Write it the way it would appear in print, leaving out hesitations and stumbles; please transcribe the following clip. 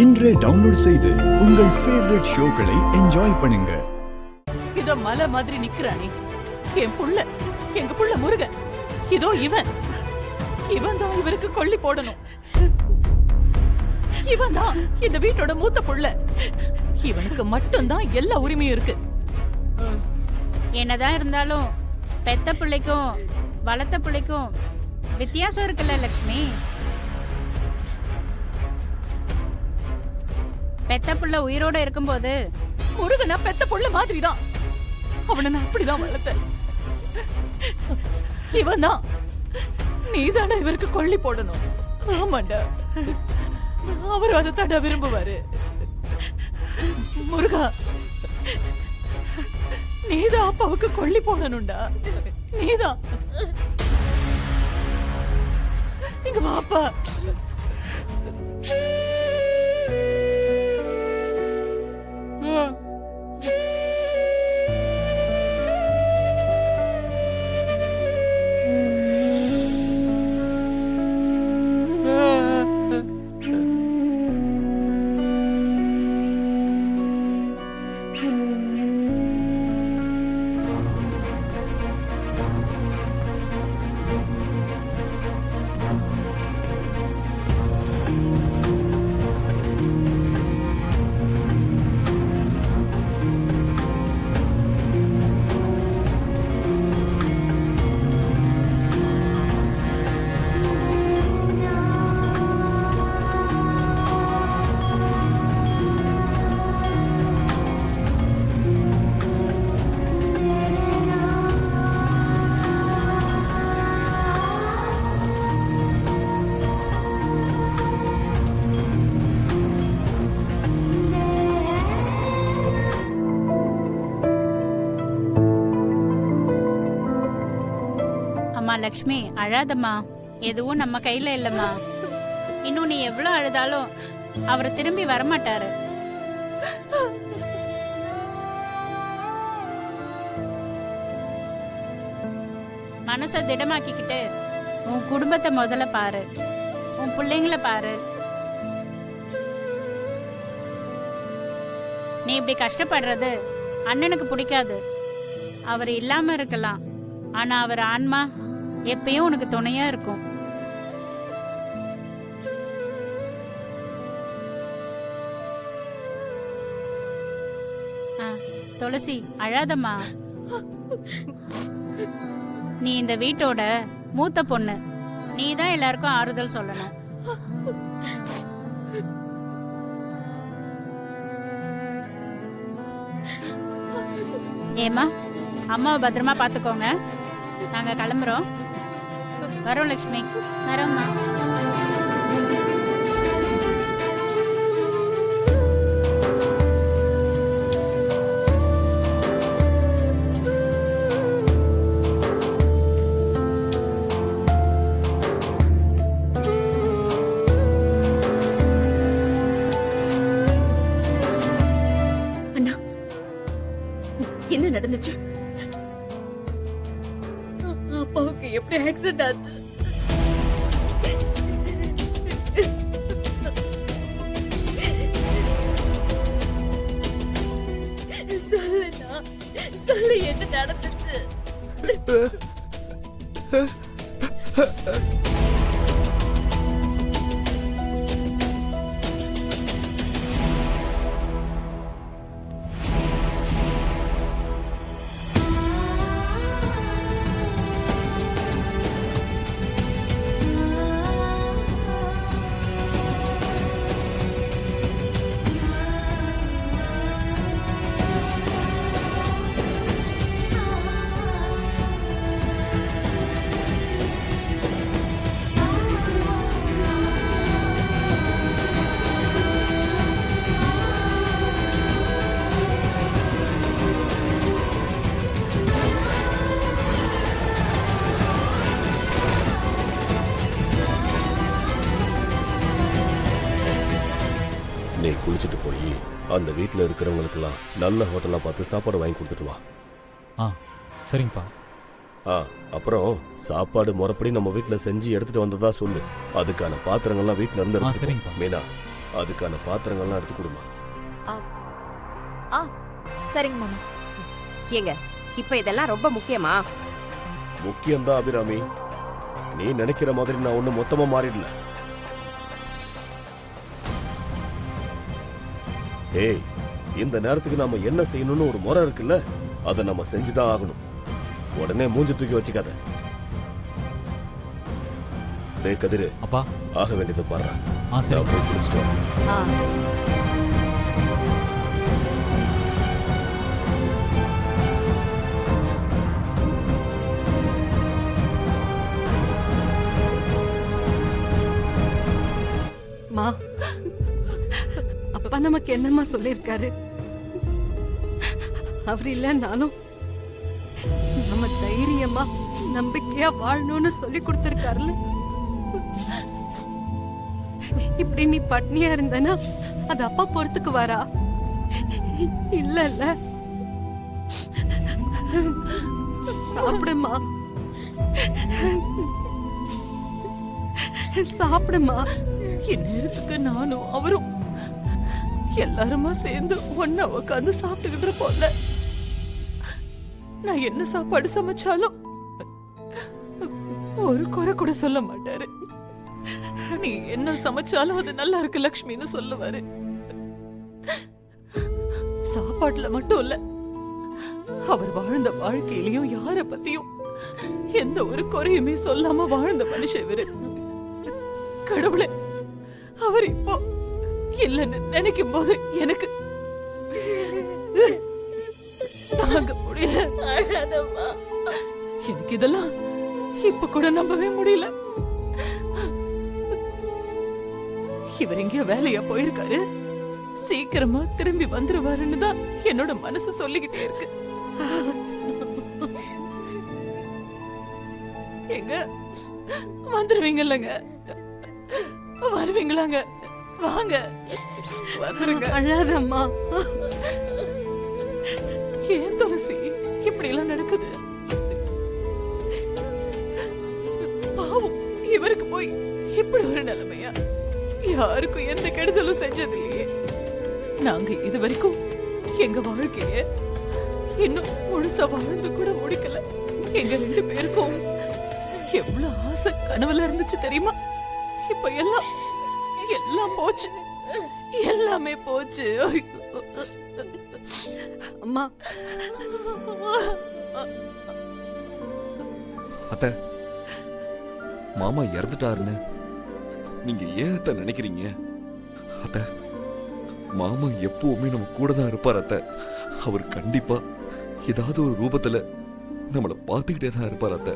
இன்றே டவுன்லோட் செய்து உங்கள் ஃபேவரட் ஷோக்களை என்ஜாய் பண்ணுங்க. இதோ மலை மாதிரி நிக்கிறானே என் புள்ள, எங்க புள்ள முருகன். இதோ இவன் தான் இவருக்கு கொள்ளி போடணும். இவன் தான் இந்த வீட்டோட மூத்த புள்ள. இவனுக்கு மட்டும்தான் எல்லா உரிமையும் இருக்கு. என்னதான் இருந்தாலும் பெத்த பிள்ளைக்கும் வளர்த்த பிள்ளைக்கும் வித்தியாசம் இருக்குல்ல லட்சுமி. பெத்த புள்ள உயிரோட இருக்கும்போது முருகனா பெத்த புள்ள மாதிரிதான். அவனை நான் அப்படிதான் வளர்த்தேன். இவன் தான் நீதானே இவருக்கு கொள்ளி போடணும். ஆமாண்டா, அவரும் அதை தட விரும்புவாரு. முருகா, நீதான் அப்பாவுக்கு கொள்ளி போடணும்டா. நீதான். இங்க வாப்பா. லக்ஷ்மி, அழாதம்மா. எதுவும் நம்ம கையில இல்லம்மா. இன்னும் நீ எவ்வளவு அழுதாலும் அவரை திரும்பி வரமாட்டாரு. மனச திடமாக்கிக்கிட்டு உன் குடும்பத்தை முதல்ல பாரு, உன் பிள்ளைங்கள பாரு. நீ இப்படி கஷ்டப்படுறது அண்ணனுக்கு பிடிக்காது. அவர் இல்லாம இருக்கலாம், ஆனா அவர் ஆன்மா எப்பயும் உனக்கு துணையா இருக்கும். துளசி, அழாதம்மா. நீ இந்த வீட்டோட மூத்த பொண்ணு. நீ தான் எல்லாருக்கும் ஆறுதல் சொல்லணும். ஏமா, அம்மாவை பத்திரமா பாத்துக்கோங்க. நாங்க கிளம்புறோம். வரோம் லட்சுமி. வரோம்மா. அண்ணா, என்ன நடந்துச்சு? அப்பாவுக்கு எப்படி ஆக்சிடென்ட் ஆச்சு? சொல்லுண்ணா, சொல்லு, என்ன நடந்துச்சு? நீ குளிச்சுட்டு போய் அந்த வீட்டில் இருக்கிறவங்களுக்கெல்லாம் நல்ல ஹோட்டலாக பார்த்து சாப்பாடு வாங்கி கொடுத்துட்டு வா. சரிங்கப்பா. அப்புறம் சாப்பாடு முறைப்படி நம்ம வீட்டில் செஞ்சு எடுத்துட்டு வந்ததா சொல்லு. அதுக்கான பாத்திரங்கள்லாம் வீட்டில் இருந்து சரிங்கப்பா. மீனா, அதுக்கான பாத்திரங்கள்லாம் எடுத்து கொடுமா. ஆ சரிங்க மாமா. ஏங்க இப்ப இதெல்லாம் ரொம்ப முக்கியமா? முக்கியம்தான் அபிராமி. நீ நினைக்கிற மாதிரி நான் ஒண்ணு மொத்தமா மாறிடல. ஏய், இந்த நேரத்துக்கு நாம என்ன செய்யணும்னு ஒரு முறை இருக்குல்ல, அதை நம்ம செஞ்சுதான் ஆகணும். உடனே மூஞ்சி தூக்கி வச்சுக்காத. டேய் கதிரு, அப்பா. ஆக வேண்டியதை பாரு. சரி. நான் போய் குளிச்சுட்டு வரேன். ஆ. மா, அப்பா நமக்கு என்னம்மா சொல்லிருக்காரு? அவர் இல்லைன்னாலும் நம்ம தைரியமா நம்பிக்கையா வாழணும்னு சொல்லி கொடுத்திருக்காருல. இப்படி நீ பட்னியா இருந்தனா அது அப்பா பொறுத்துக்கு வரா? இல்ல இல்ல, சாப்பிடுமா, சாப்பிடுமா. இந்நேரத்துக்கு நானும் அவரும் எல்லாருமா சேர்ந்து ஒன்னா உட்காந்து சாப்பிட்டுக்கிட்டு இருப்போம்ல. நான் என்ன சாப்பாடு சமைச்சாலும் ஒரு குறை கூட சொல்ல மாட்டாரு. நீ என்ன சமைச்சாலும் அது நல்லா இருக்கு லக்ஷ்மின்னு சொல்லுவாரு. சாப்பாட்டுல மட்டும் இல்ல, அவர் வாழ்ந்த வாழ்க்கையிலயும் யார பத்தியும் எந்த ஒரு குறையுமே சொல்லாம வாழ்ந்த மனுஷன் இவரு. கடவுளே, அவர் இப்போ இல்லைன்னு நினைக்கும் போது எனக்கு தாங்க முடியல. அழாதம்மா. எனக்கு இதெல்லாம் இப்ப கூட நம்பவே முடியல. இவர் எங்கேயோ வேலையா போயிருக்காரு, சீக்கிரமா திரும்பி வந்துருவாருன்னு தான் என்னோட மனசு சொல்லிக்கிட்டே இருக்கு. எங்க வந்துருவீங்கல்லங்க? வருவீங்களாங்க? வாங்க, வந்துருங்க. அழாதம்மா. ஏன் துளசி இப்படி எல்லாம் நடக்குது? பாவம், இவருக்கு போய் இப்படி ஒரு நிலைமையா? யாருக்கும் எந்த கெடுதலும் செஞ்சது இல்லையே. நாங்க இது வரைக்கும் எங்க வாழ்க்கைய இன்னும் முழுசா வாழ்ந்து கூட முடிக்கல. எங்க 2 பேருக்கும் எவ்வளவு ஆசை கனவுல இருந்துச்சு தெரியுமா? இப்ப எல்லாம் எல்லாம் போச்சு, எல்லாமே போச்சு. அம்மா, அத்தை, மாமா இறந்துட்டாருன்னு நீங்க ஏன் அத்தை நினைக்கிறீங்க? அத்தை, மாமா எப்பவுமே நம்ம கூட தான் இருப்பார் அத்தை. அவர் கண்டிப்பா ஏதாவது ஒரு ரூபத்துல நம்மளை பார்த்துக்கிட்டே தான் இருப்பார் அத்தை.